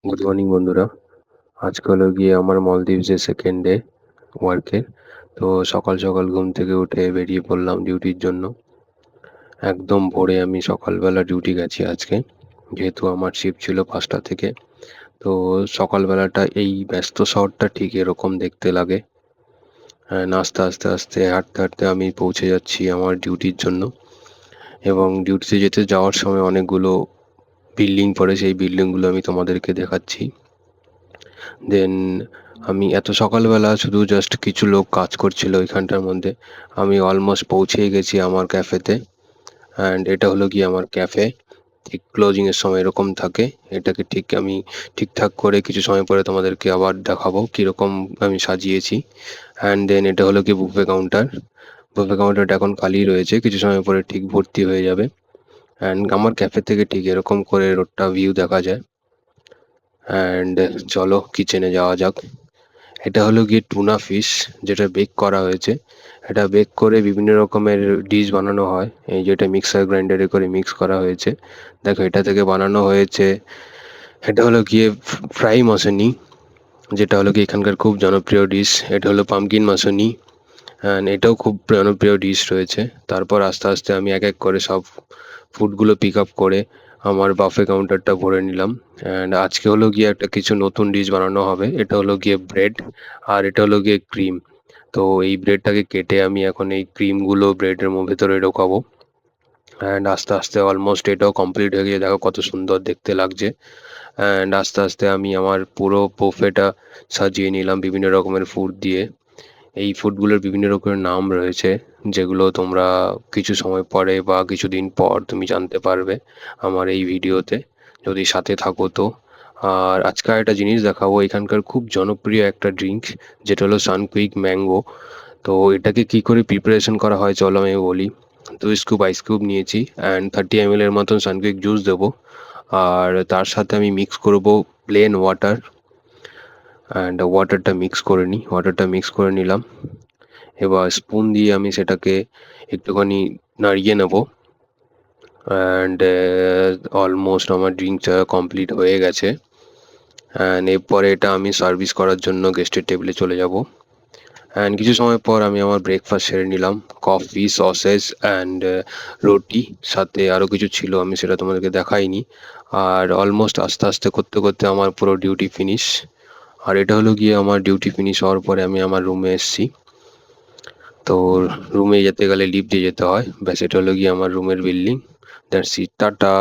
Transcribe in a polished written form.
Good morning বন্ধুরা। আজকে হলো গিয়ে আমার মলদ্বীপসের সেকেন্ড ডে ওয়ার্কের। তো সকাল সকাল ঘুম থেকে উঠে বেরিয়ে পড়লাম ডিউটির জন্য। একদম ভোরে আমি সকালবেলা ডিউটি গেছি আজকে, যেহেতু আমার শিফট ছিল 5টা থেকে। তো সকালবেলাটা এই ব্যস্ত শহরটা ঠিক এরকম দেখতে লাগে। নাস্তা আস্তে আস্তে হাঁটতে হাঁটতে আমি পৌঁছে যাচ্ছি আমার ডিউটির জন্য, এবং ডিউটিতে যেতে যাওয়ার সময় অনেকগুলো বিল্ডিং পড়ে, সেই বিল্ডিংগুলো আমি তোমাদেরকে দেখাচ্ছি। দেন আমি এত সকালবেলা শুধু জাস্ট কিছু লোক কাজ করছিল এখানটার মধ্যে, আমি অলমোস্ট পৌঁছেই গেছি আমার ক্যাফেতে। অ্যান্ড এটা হলো গিয়ে আমার ক্যাফে। ঠিক ক্লোজিংয়ের সময় এরকম থাকে। এটাকে ঠিক আমি ঠিকঠাক করে কিছু সময় পরে তোমাদেরকে আবার দেখাবো কীরকম আমি সাজিয়েছি। অ্যান্ড দেন এটা হলো কি বুফে কাউন্টার। বুফে কাউন্টারটা এখন খালি রয়েছে, কিছু সময় পরে ঠিক ভর্তি হয়ে যাবে। অ্যান্ড আমার ক্যাফে থেকে ঠিক এরকম করে রোডটা ভিউ দেখা যায়। অ্যান্ড চলো কিচেনে যাওয়া যাক। এটা হলো গিয়ে টুনা ফিশ, যেটা বেক করা হয়েছে। এটা বেক করে বিভিন্ন রকমের ডিশ বানানো হয়। এই যেটা মিক্সার গ্রাইন্ডারে করে মিক্স করা হয়েছে, দেখো এটা থেকে বানানো হয়েছে। এটা হলো গিয়ে ফ্রাই মাসনি, যেটা হলো কি এখানকার খুব জনপ্রিয় ডিশ। এটা হলো পামকিন মাসনি, অ্যান্ড এটাও খুব জনপ্রিয় ডিশ রয়েছে। তারপর আস্তে আস্তে আমি এক এক করে সব ফুডগুলো পিক আপ করে আমার বাফে কাউন্টারটা ভরে নিলাম। অ্যান্ড আজকে হলো গিয়ে একটা কিছু নতুন ডিশ বানানো হবে। এটা হলো গিয়ে ব্রেড, আর এটা হলো গিয়ে ক্রিম। তো এই ব্রেডটাকে কেটে আমি এখন এই ক্রিমগুলো ব্রেডের ভেতরে ঢোকাবো। অ্যান্ড আস্তে আস্তে অলমোস্ট এটাও কমপ্লিট হয়ে গিয়ে দেখো কত সুন্দর দেখতে লাগছে। অ্যান্ড আস্তে আস্তে আমি আমার পুরো বুফেটা সাজিয়ে নিলাম বিভিন্ন রকমের ফুড দিয়ে। এই ফুডগুলোর বিভিন্ন রকমের নাম রয়েছে, যেগুলো তোমরা কিছু সময় পরে বা কিছুদিন পর তুমি জানতে পারবে আমার এই ভিডিওতে, যদি সাথে থাকো তো। আর আজকে একটা জিনিস দেখাবো, এখানকার খুব জনপ্রিয় একটা ড্রিঙ্ক, যেটা হলো সানকুইক ম্যাঙ্গো। তো এটাকে কি করে প্রিপারেশন করা হয় চলো আমি বলি। 2 স্কুপ আইস কিউব নিয়েছি, অ্যান্ড 30 ml এর মতন সানকুইক জুস দেবো। আর তার সাথে আমি মিক্স করব প্লেন ওয়াটার। অ্যান্ড ওয়াটারটা মিক্স করে নিলাম। এবার স্পুন দিয়ে আমি সেটাকে একটুখানি নাড়িয়ে নেব। অ্যান্ড অলমোস্ট আমার ড্রিঙ্কটা কমপ্লিট হয়ে গেছে। অ্যান্ড এরপরে এটা আমি সার্ভিস করার জন্য গেস্টের টেবিলে চলে যাব। অ্যান্ড কিছু সময় পর আমি আমার ব্রেকফাস্ট সেরে নিলাম, কফি, সসেজ অ্যান্ড রুটি। সাথে আরও কিছু ছিল, আমি সেটা তোমাদেরকে দেখাইনি। আর অলমোস্ট আস্তে আস্তে করতে করতে আমার পুরো ডিউটি ফিনিশ। আর এটা হলো গিয়ে আমার ডিউটি ফিনিশ হওয়ার পরে আমি আমার রুমে এসেছি। তো রুমে যেতে গেলে লিফট দিয়ে যেতে হয়, ব্যাস এটা হলো গিয়ে আমার রুমের বিল্ডিং। That's it, tata.